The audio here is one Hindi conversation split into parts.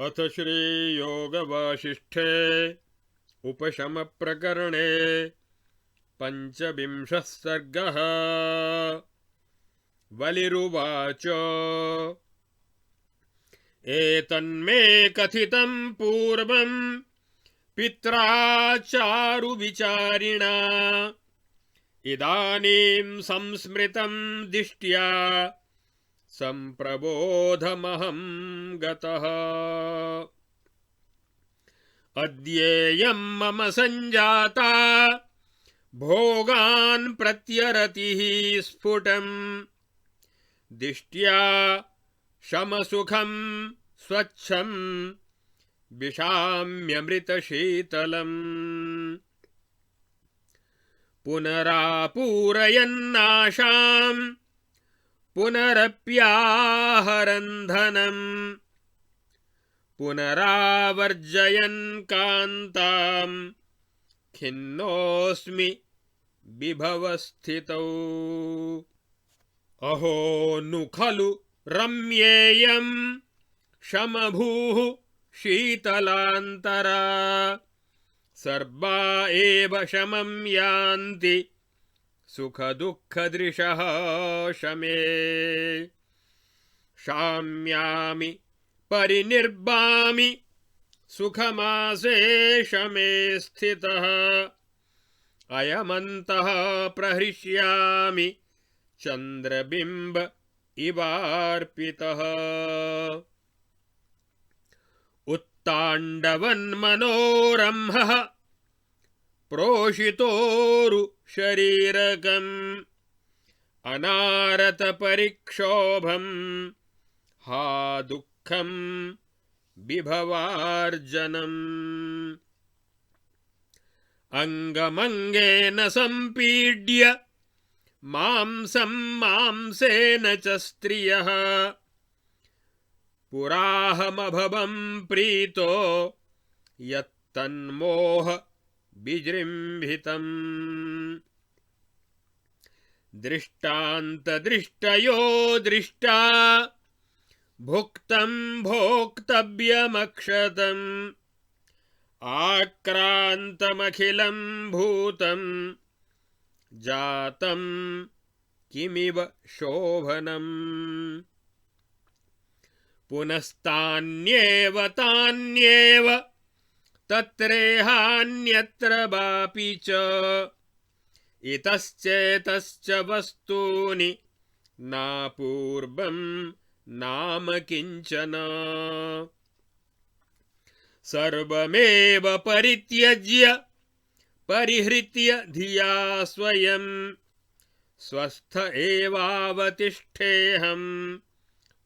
अथ श्रीयोगवासिष्ठे उपशमप्रकरणे पञ्चविंशः सर्गः। बलिरुवाच एतन्मे कथितं पूर्वं पित्रा चारुविचारिणा इदानीं संस्मृतं दिष्ट्या सम्प्रबोधमहं गतः। अद्येयं मम सञ्जाता भोगान् प्रत्यरतिः स्फुटम् दिष्ट्या शमसुखं स्वच्छं विशाम्यमृतशीतलम् पुनरापूरयन्नाशां पुनरप्याहरन् धनम् पुनरावर्जयन् कान्तां खिन्नोऽस्मि विभवस्थितौ। अहो नु खलु रम्येयं शमभूः शीतलान्तरा सर्वा एव शमं यान्ति सुखदुःखदृशः शमे। शाम्यामि परिनिर्बामि सुखमासे शमे स्थितः अयमन्तः प्रहृष्यामि चन्द्रबिम्ब इवार्पितः। उत्ताण्डवन्मनोरम्भः प्रोषितोरुशरीरकम् अनारतपरिक्षोभम् हा दुःखं विभवार्जनम्। अङ्गमङ्गेन सम्पीड्य मांसं मांसेन च स्त्रियः पुराहमभवं प्रीतो यत्तन्मोह विजृम्भितम्। दृष्टान्तदृष्टयो दृष्टा भुक्तं भोक्तव्यमक्षतम् आक्रान्तमखिलं भूतं जातं किमिव शोभनम्। पुनस्तान्येव तान्येव तत्रेहान्यत्र वापि च इतश्चेतश्च वस्तूनि नापूर्वं नाम किञ्चन। सर्वमेव परित्यज्य परिहृत्य धिया स्वयं स्वस्थ एवावतिष्ठेऽहं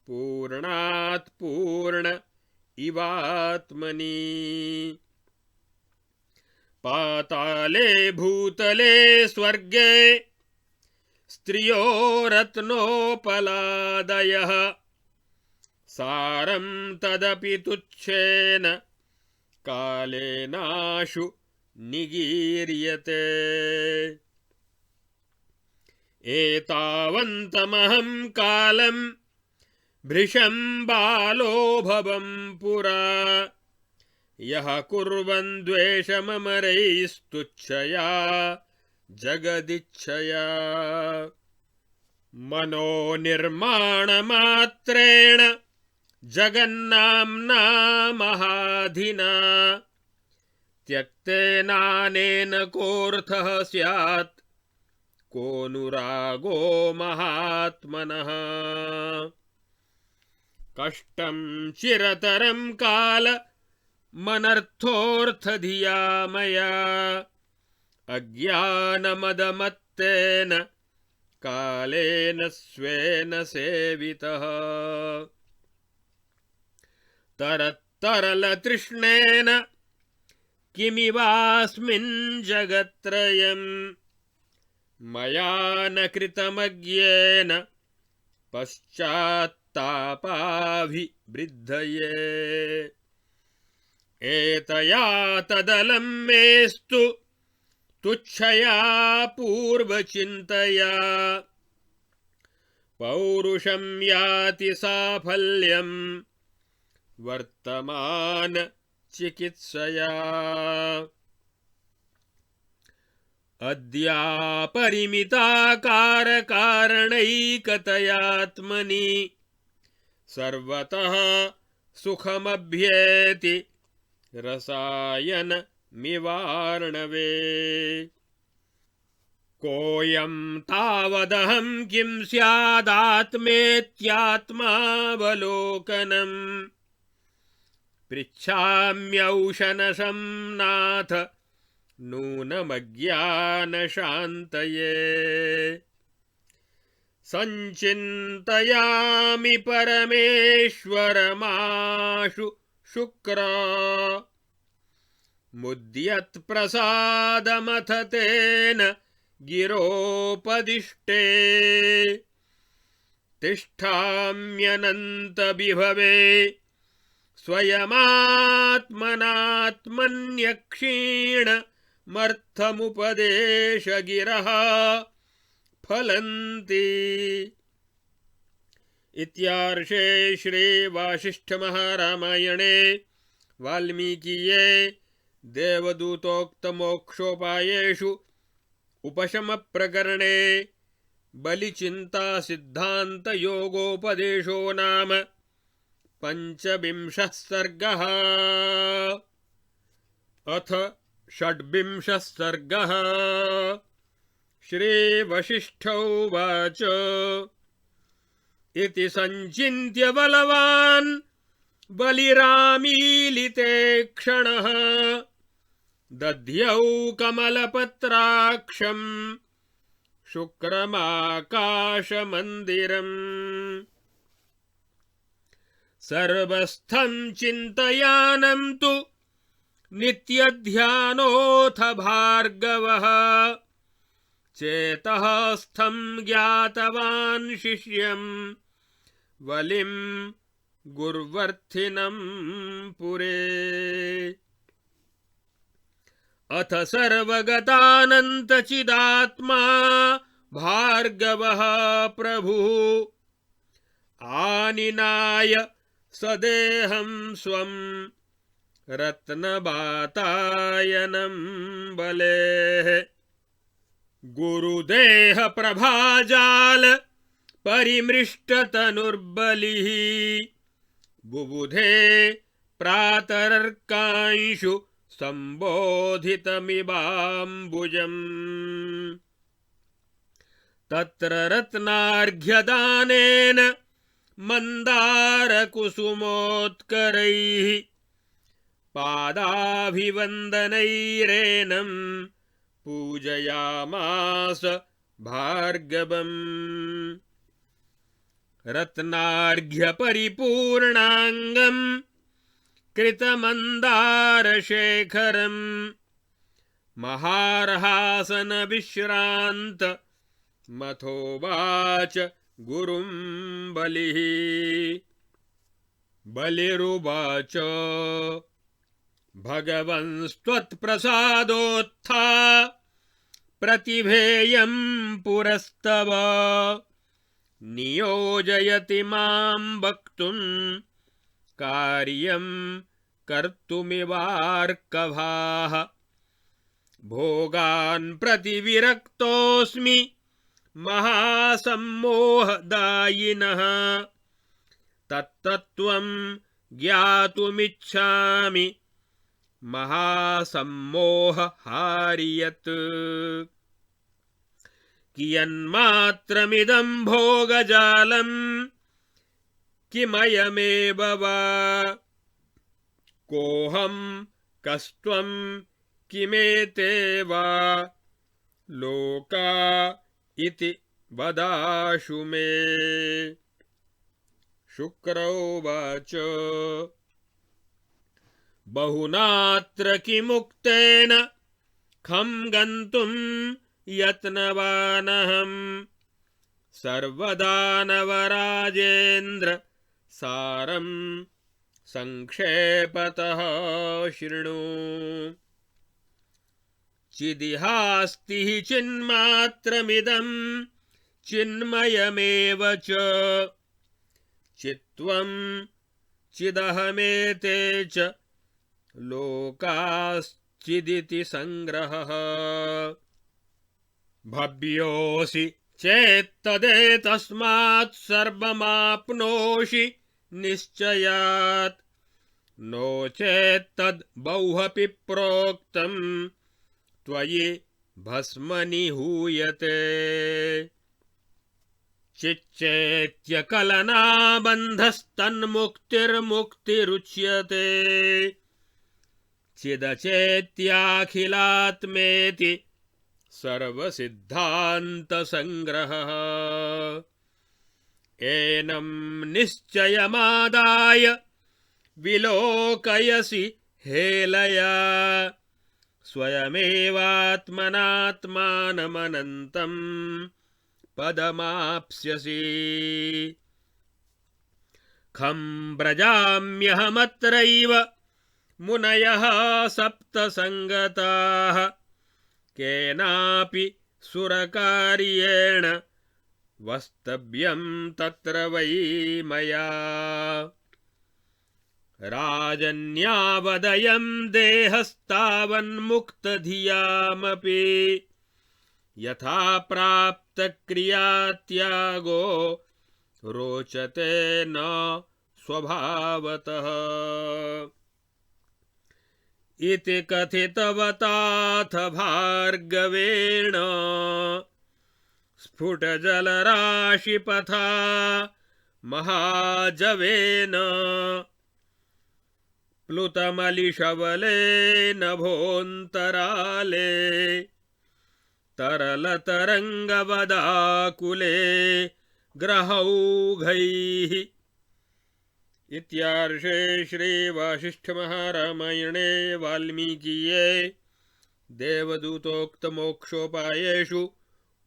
पूर्णात् पूर्ण इवात्मनि। पाताले भूतले स्वर्गे स्त्रियो रत्नोपलादयः सारं तदपि तुच्छेन कालेनाशु निगीर्यते। एतावन्तमहं कालं भृशं बालो भवं पुरा यः कुर्वन् द्वेषममरैस्तुच्छया जगदिच्छया। मनोनिर्माणमात्रेण जगन्नाम्ना महाधिना त्यक्तेनानेन कोऽर्थः स्यात् कोऽनुरागो महात्मनः। कष्टं चिरतरं कालमनर्थोऽर्थधिया मया अज्ञानमदमत्तेन कालेन स्वेन सेवितः। तरत्तरलतृष्णेन किमिवास्मिन् जगत्त्रयम् मया न कृतमज्ञेन पश्चात्तापाभिवृद्धये। एतया तदलं मेस्तु तुच्छया पूर्वचिन्तया पौरुषं याति साफल्यं वर्तमान चिकित्सया। अद्यापरिमिताकारकारणैकतयात्मनि सर्वतः सुखमभ्येति रसायन मिवार्णवे। कोऽयं तावदहं किं स्यादात्मेत्यात्मावलोकनम् पृच्छाम्यौशनशं नाथ नूनमज्ञानशान्तये। संचिन्तयामि परमेश्वरमाशु शुक्रा मुद्यत्प्रसादमथ तेन गिरोपदिष्टे। तिष्ठाम्यनन्तविभवे स्वयमात्मनात्मन्यक्षीणमर्थमुपदेशगिरः फलन्ति। इत्यार्षे श्री वासिष्ठमहारामायणे वाल्मीकीये देवदूतोक्तमोक्षोपायेषु उपशमप्रकरणे बलिचिन्तासिद्धान्तयोगोपदेशो नाम पंचविंशः सर्गः। अथ षड्विंशः सर्गः। श्रीवसिष्ठ उवाच इति संचिन्त्य बलवान् बलिरामीलिते क्षणः दध्यौ कमलपत्राक्षं शुक्रमाकाशमन्दिरम्। सर्वस्थं चिन्तयानं तु नित्यध्यानोऽथ भार्गवः चेतः स्थं ज्ञातवान् शिष्यं बलिं गुर्वर्थिनं पुरे। अथ सर्वगतानन्तचिदात्मा भार्गवः प्रभुः आनिनाय सदेहं स्वं रत्नबातायनं बलेः। गुरुदेह प्रभाजाल परिमृष्टतनुर्बलिः बुबुधे प्रातरर्कांशु संबोधितमिवाम्बुजम्। तत्र रत्नार्घ्यदानेन मन्दारकुसुमोत्करैः पादाभिवन्दनैरेनं पूजयामास भार्गवम्। रत्नार्घ्यपरिपूर्णाङ्गं कृतमन्दारशेखरम् महार्हासनविश्रान्त मथोवाच गुरुं बलिः। बलिरुवाच भगवंस्त्वत्प्रसादोत्था प्रतिभेयं पुरस्तव नियोजयति मां वक्तुं कार्यं कर्तुमिवार्कभाः। भोगान् प्रतिविरक्तोऽस्मि महासम्मोहदायिनः तत्तत्त्वं ज्ञातुमिच्छामि महासम्मोहहारियत्। कियन्मात्रमिदं भोगजालं किमयमेव वा कोऽहं कस्त्वं किमेते वा लोका इति वदाशु मे। शुक्र उवाच बहुनात्र किमुक्तेन खं गन्तुं यत्नवानहं सर्वदानवराजेन्द्र सारं संक्षेपतः शृणु। चिदिहास्ति हि चिन्मात्रमिदं चिन्मयमेव च चित्त्वं चिदहमेते च लोकाश्चिदिति संग्रहः। भव्योऽसि चेत्तदेतस्मात् सर्वमाप्नोषि निश्चयात्, नो चेत्तद् बहुऽपि प्रोक्तम् त्वयि भस्म निहूयते। चिच्चेत्यकलनाबन्धस्तन्मुक्तिर्मुक्तिरुच्यते, चिदचेत्याखिलात्मेति सर्वसिद्धान्तसंग्रहः। एनं निश्चयमादाय विलोकयसि हेलया, स्वयमेवात्मनात्मानमनन्तं पदमाप्स्यसि। खं व्रजाम्यहमत्रैव मुनयः सप्त संगताः, केनापि सुरकार्येण वस्तव्यं तत्र वै मया। राजन्यावदयं देहस्तावन्मुक्तधियामपि, यथा प्राप्तक्रियात्यागो रोचते न स्वभावतः। इति कथितवताथ भार्गवेण स्फुटजलराशिपथा महाजवेन, प्लुतमलिशबले नभोऽन्तराले, तरलतरङ्गवदाकुले ग्रहौघैः। इत्यार्षे श्रीवासिष्ठमहारामायणे वाल्मीकीये देवदूतोक्तमोक्षोपायेषु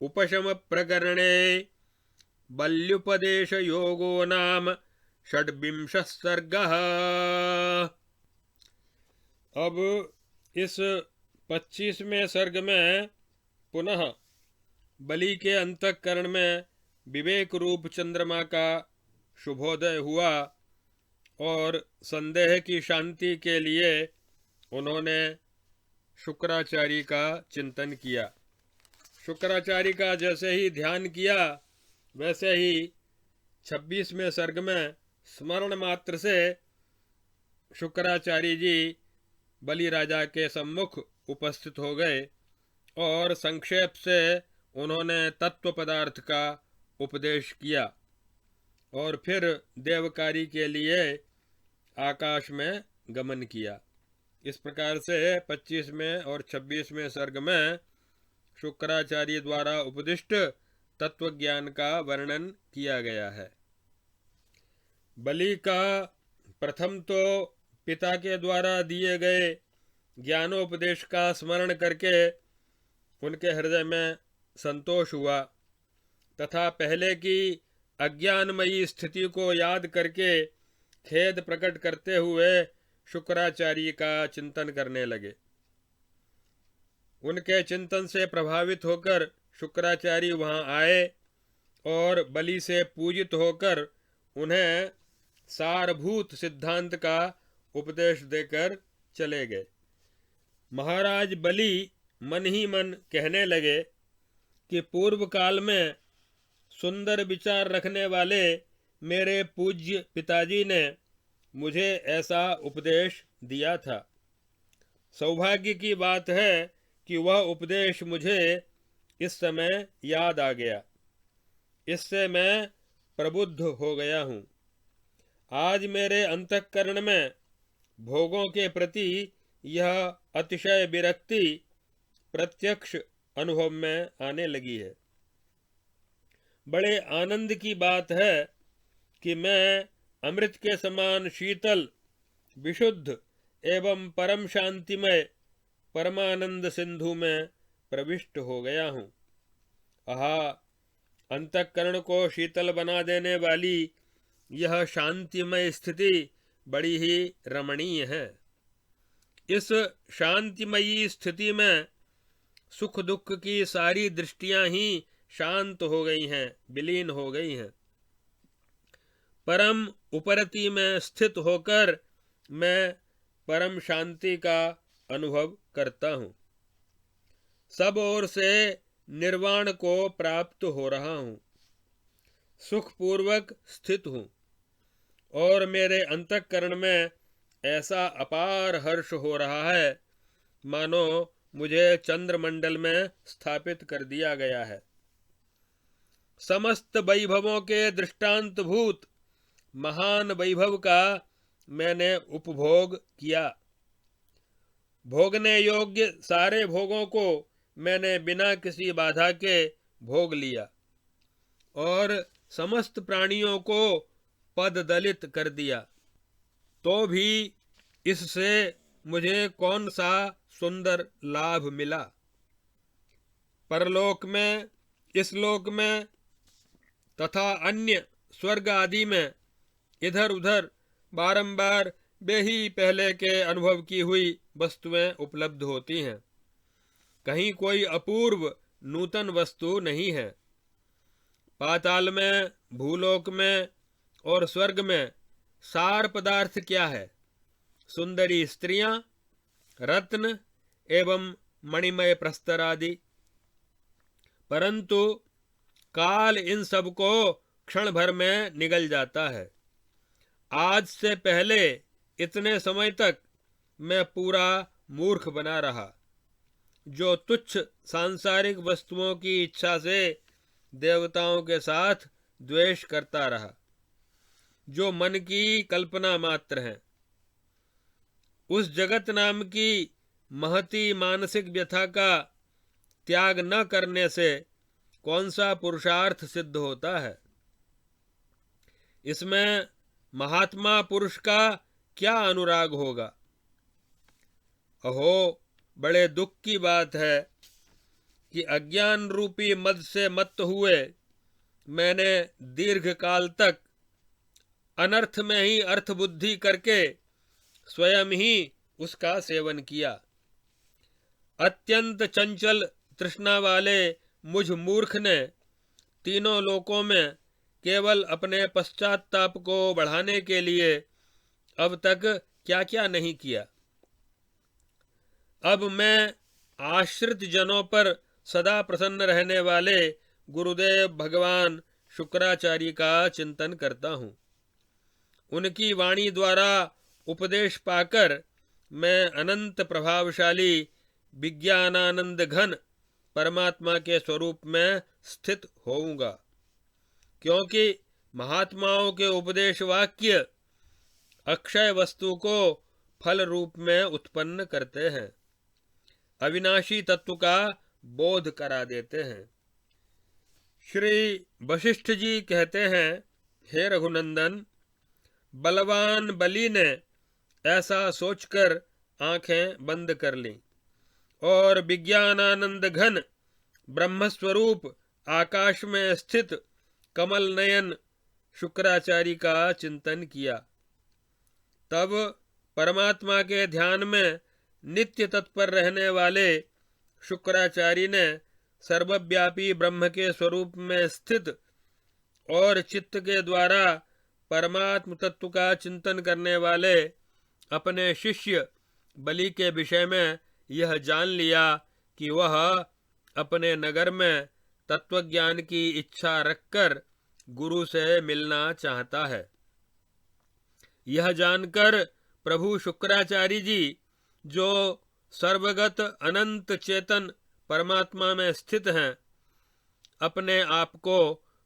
उपशमप्रकरणे बल्युपदेशयोगो नाम षड्विंशः सर्गः। अब इस 25वें सर्ग में पुनः बलि के अंतःकरण में विवेक रूप चंद्रमा का शुभोदय हुआ और संदेह की शांति के लिए उन्होंने शुक्राचार्य का चिंतन किया। शुक्राचार्य का जैसे ही ध्यान किया वैसे ही 26वें सर्ग में स्मरण मात्र से शुक्राचार्य जी बलि राजा के सम्मुख उपस्थित हो गए और संक्षेप से उन्होंने तत्व पदार्थ का उपदेश किया और फिर देवकारी के लिए आकाश में गमन किया। इस प्रकार से 25वें और 26वें सर्ग में शुक्राचार्य द्वारा उपदिष्ट तत्व ज्ञान का वर्णन किया गया है। बलि का प्रथम तो पिता के द्वारा दिए गए ज्ञानोपदेश का स्मरण करके उनके हृदय में संतोष हुआ तथा पहले की अज्ञानमयी स्थिति को याद करके खेद प्रकट करते हुए शुक्राचार्य का चिंतन करने लगे। उनके चिंतन से प्रभावित होकर शुक्राचार्य वहां आए और बलि से पूजित होकर उन्हें सारभूत सिद्धांत का उपदेश देकर चले गए। महाराज बलि मन ही मन कहने लगे कि पूर्व काल में सुंदर विचार रखने वाले मेरे पूज्य पिताजी ने मुझे ऐसा उपदेश दिया था। सौभाग्य की बात है कि वह उपदेश मुझे इस समय याद आ गया। इससे मैं प्रबुद्ध हो गया हूँ। आज मेरे अंतःकरण में भोगों के प्रति यह अतिशय विरक्ति प्रत्यक्ष अनुभव में आने लगी है। बड़े आनंद की बात है कि मैं अमृत के समान शीतल, विशुद्ध एवं परम शांतिमय परमानंद सिंधु में प्रविष्ट हो गया हूँ। आहा, अंतःकरण को शीतल बना देने वाली यह शांतिमय स्थिति बड़ी ही रमणीय है। इस शांतिमयी स्थिति में सुख दुख की सारी दृष्टियां ही शांत हो गई हैं, विलीन हो गई हैं। परम उपरति में स्थित होकर मैं परम शांति का अनुभव करता हूँ। सब ओर से निर्वाण को प्राप्त हो रहा हूँ, सुखपूर्वक स्थित हूँ और मेरे अंतःकरण में ऐसा अपार हर्ष हो रहा है मानो मुझे चंद्रमंडल में स्थापित कर दिया गया है। समस्त वैभवों के दृष्टांतभूत महान वैभव का मैंने उपभोग किया। भोगने योग्य सारे भोगों को मैंने बिना किसी बाधा के भोग लिया और समस्त प्राणियों को पददलित कर दिया, तो भी इससे मुझे कौन सा सुंदर लाभ मिला। परलोक में, इस लोक में तथा अन्य स्वर्ग आदि में इधर उधर बारंबार वे ही पहले के अनुभव की हुई वस्तुएं उपलब्ध होती हैं। कहीं कोई अपूर्व नूतन वस्तु नहीं है। पाताल में, भूलोक में और स्वर्ग में सार पदार्थ क्या है? सुंदरी स्त्रियां, रत्न एवं मणिमय प्रस्तर आदि। परंतु काल इन सब को क्षण भर में निगल जाता है। आज से पहले इतने समय तक मैं पूरा मूर्ख बना रहा, जो तुच्छ सांसारिक वस्तुओं की इच्छा से देवताओं के साथ द्वेष करता रहा, जो मन की कल्पना मात्र है। उस जगत नाम की महती मानसिक व्यथा का त्याग न करने से कौन सा पुरुषार्थ सिद्ध होता है? इसमें महात्मा पुरुष का क्या अनुराग होगा? अहो, बड़े दुख की बात है कि अज्ञान रूपी मद से मत्त हुए मैंने दीर्घ काल तक अनर्थ में ही अर्थ बुद्धि करके स्वयं ही उसका सेवन किया। अत्यंत चंचल तृष्णा वाले मुझ मूर्ख ने तीनों लोकों में केवल अपने पश्चाताप को बढ़ाने के लिए अब तक क्या क्या नहीं किया। अब मैं आश्रित जनों पर सदा प्रसन्न रहने वाले गुरुदेव भगवान शुक्राचार्य का चिंतन करता हूँ। उनकी वाणी द्वारा उपदेश पाकर मैं अनंत प्रभावशाली विज्ञानानंद घन परमात्मा के स्वरूप में स्थित होऊंगा, क्योंकि महात्माओं के उपदेश वाक्य अक्षय वस्तु को फल रूप में उत्पन्न करते हैं, अविनाशी तत्व का बोध करा देते हैं। श्री वशिष्ठ जी कहते हैं, हे रघुनंदन, बलवान बलि ने ऐसा सोचकर आंखें बंद कर लीं और विज्ञानानंद घन ब्रह्मस्वरूप आकाश में स्थित कमल नयन शुक्राचार्य का चिंतन किया। तब परमात्मा के ध्यान में नित्य तत्पर रहने वाले शुक्राचार्य ने सर्वव्यापी ब्रह्म के स्वरूप में स्थित और चित्त के द्वारा परमात्म तत्व का चिंतन करने वाले अपने शिष्य बलि के विषय में यह जान लिया कि वह अपने नगर में तत्वज्ञान की इच्छा रखकर गुरु से मिलना चाहता है। यह जानकर प्रभु शुक्राचार्य जी, जो सर्वगत अनंत चेतन परमात्मा में स्थित हैं, अपने आप को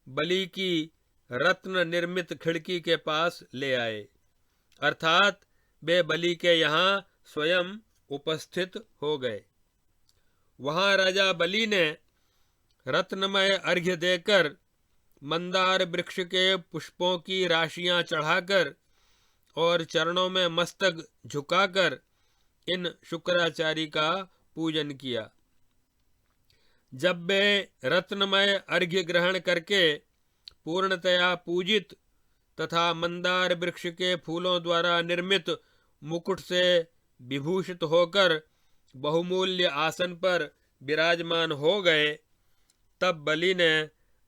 बलि की रत्न निर्मित खिड़की के पास ले आए, अर्थात वे बलि के यहाँ स्वयं उपस्थित हो गए। वहां राजा बलि ने रत्नमय अर्घ्य देकर, मंदार वृक्ष के पुष्पों की राशियां चढ़ाकर और चरणों में मस्तक झुकाकर इन शुक्राचार्य का पूजन किया। जब वे रत्नमय अर्घ्य ग्रहण करके पूर्णतया पूजित तथा मंदार वृक्ष के फूलों द्वारा निर्मित मुकुट से विभूषित होकर बहुमूल्य आसन पर विराजमान हो गए, तब बलि ने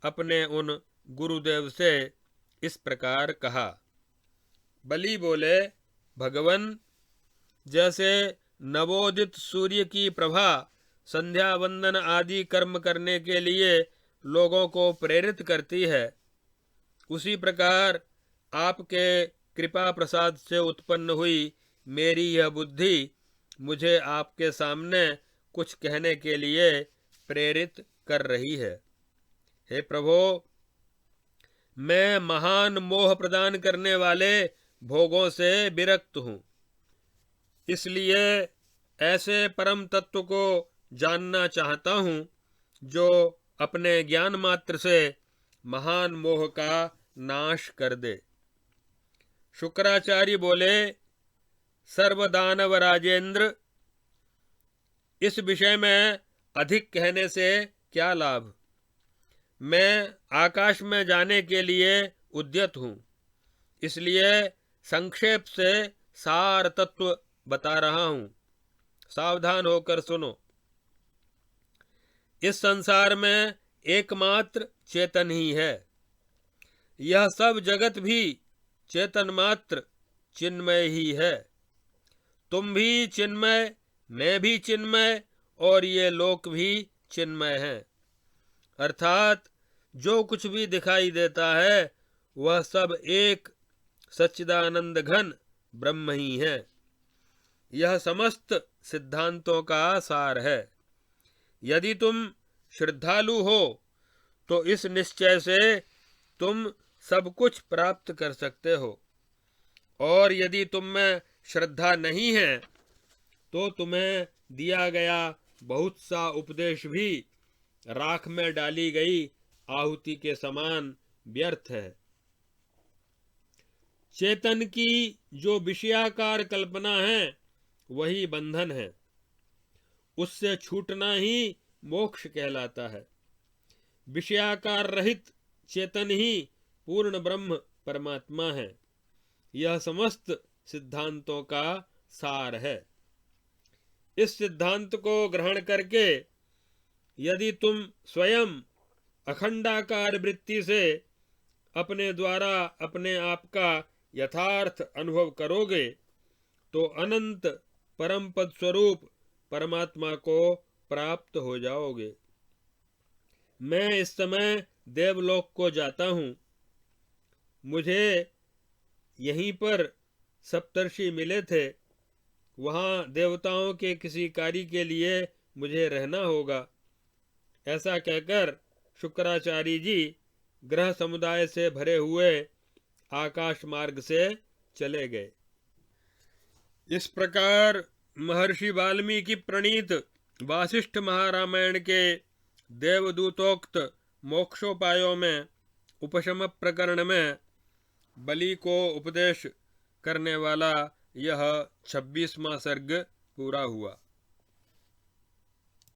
अपने उन गुरुदेव से इस प्रकार कहा। बलि बोले, भगवन, जैसे नवोदित सूर्य की प्रभा संध्या वंदन आदि कर्म करने के लिए लोगों को प्रेरित करती है, उसी प्रकार आपके कृपा प्रसाद से उत्पन्न हुई मेरी यह बुद्धि मुझे आपके सामने कुछ कहने के लिए प्रेरित कर रही है। हे प्रभो, मैं महान मोह प्रदान करने वाले भोगों से विरक्त हूँ, इसलिए ऐसे परम तत्व को जानना चाहता हूँ जो अपने ज्ञान मात्र से महान मोह का नाश कर दे। शुक्राचार्य बोले, सर्वदानव राजेंद्र, इस विषय में अधिक कहने से क्या लाभ। मैं आकाश में जाने के लिए उद्यत हूँ, इसलिए संक्षेप से सार तत्व बता रहा हूँ, सावधान होकर सुनो। इस संसार में एकमात्र चेतन ही है। यह सब जगत भी चेतन मात्र चिन्मय ही है। तुम भी चिन्मय, मैं भी चिन्मय, और ये लोक भी चिन्मय है। अर्थात जो कुछ भी दिखाई देता है वह सब एक सच्चिदानंद घन ब्रह्म ही है। यह समस्त सिद्धांतों का सार है। यदि तुम श्रद्धालु हो तो इस निश्चय से तुम सब कुछ प्राप्त कर सकते हो, और यदि तुम में श्रद्धा नहीं है तो तुम्हें दिया गया बहुत सा उपदेश भी राख में डाली गई आहुति के समान व्यर्थ है। चेतन की जो विषयाकार कल्पना है वही बंधन है, उससे छूटना ही मोक्ष कहलाता है। विषयाकार रहित चेतन ही पूर्ण ब्रह्म परमात्मा है। यह समस्त सिद्धांतों का सार है। इस सिद्धांत को ग्रहण करके यदि तुम स्वयं अखंडाकार वृत्ति से अपने द्वारा अपने आप का यथार्थ अनुभव करोगे तो अनंत परम पद स्वरूप परमात्मा को प्राप्त हो जाओगे। मैं इस समय देवलोक को जाता हूँ। मुझे यहीं पर सप्तर्षि मिले थे, वहाँ देवताओं के किसी कार्य के लिए मुझे रहना होगा। ऐसा कहकर शुक्राचार्य जी ग्रह समुदाय से भरे हुए आकाश मार्ग से चले गए। इस प्रकार महर्षि वाल्मीकि प्रणीत वासिष्ठ महारामायण के देवदूतोक्त मोक्षोपायों में उपशम प्रकरण में बलि को उपदेश करने वाला यह 26वां सर्ग पूरा हुआ।